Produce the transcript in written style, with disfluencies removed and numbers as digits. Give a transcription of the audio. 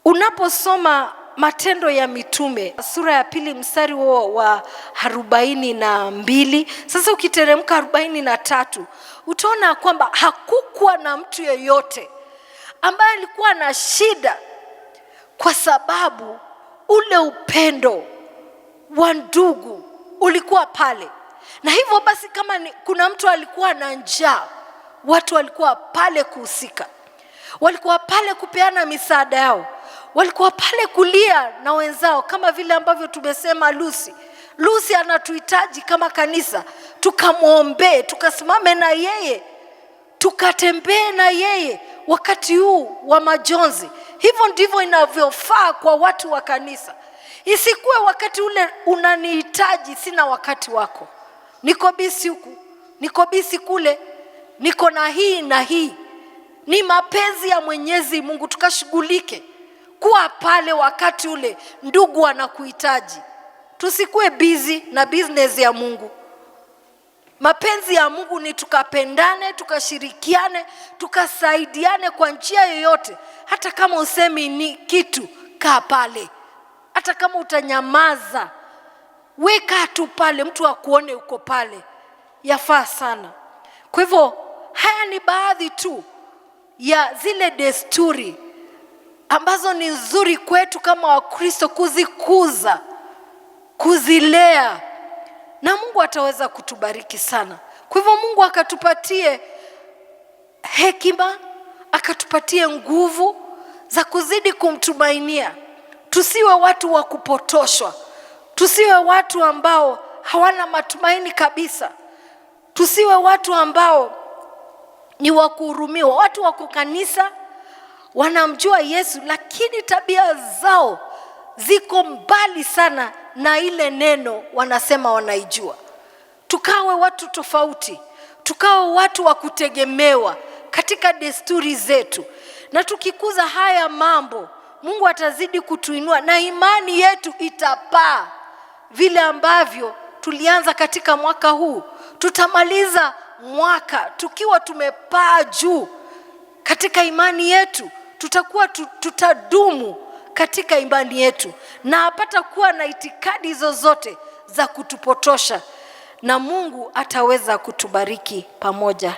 Unaposoma Matendo ya Mitume sura ya 2 mstari wa 42, sasa ukiteremka 43, utaona kwamba hakukuwa na mtu yeyote ambaye alikuwa na shida, kwa sababu ule upendo wa ndugu ulikuwa pale. Na hivyo basi, kama kuna mtu alikuwa na njaa, watu walikuwa pale kuhusika, walikuwa pale kupeana misaada yao, walikuwa pale kulia na wenzao, kama vile ambavyo tumesema Lucy anatuhitaji kama kanisa, tukamwombee, tukasimame na yeye, tukatembee na yeye wakati huu wa majonzi. Hivyo ndivyo inavyofaa kwa watu wa kanisa. Isikuwe wakati ule unanihitaji, sina wakati wako, niko bisi huku, niko bisi kule, niko na hii na hii. Ni mapenzi ya Mwenyezi Mungu tukashughulike kuwa pale wakati ule ndugu anakuhitaji. Tusikuwe busy na business ya Mungu. Mapenzi ya Mungu ni tukapendane, tukashirikiane, tukasaidiane kwa njia yoyote. Hata kama usemi ni kitu, kaa pale. Hata kama utanyamaza, weka tu pale, mtu akuone uko pale. Yafaa sana. Kwa hivyo haya ni baadhi tu ya zile desturi ambazo ni nzuri kwetu kama Wakristo kuzikuza, kuzilea, na Mungu ataweza kutubariki sana. Kwa hivyo Mungu akatupatie hekima, akatupatie nguvu za kuzidi kumtumainia. Tusiwe watu wa kupotoshwa, tusiwe watu ambao hawana matumaini kabisa, tusiwe watu ambao ni wa kuhurumiwa. Watu wako kanisa wanamjua Yesu, lakini tabia zao ziko mbali sana na ile neno wanasema wanaijua. Tukawe watu tofauti, tukawe watu wa kutegemewa katika desturi zetu, na tukikuza haya mambo, Mungu atazidi kutuinua na imani yetu itapaa. Vile ambavyo tulianza katika mwaka huu, tutamaliza mwaka tukiwa tumepaa juu katika imani yetu. Tutadumu katika imani yetu, na hapata kuwa na itikadi zozote za kutupotosha, na Mungu ataweza kutubariki pamoja.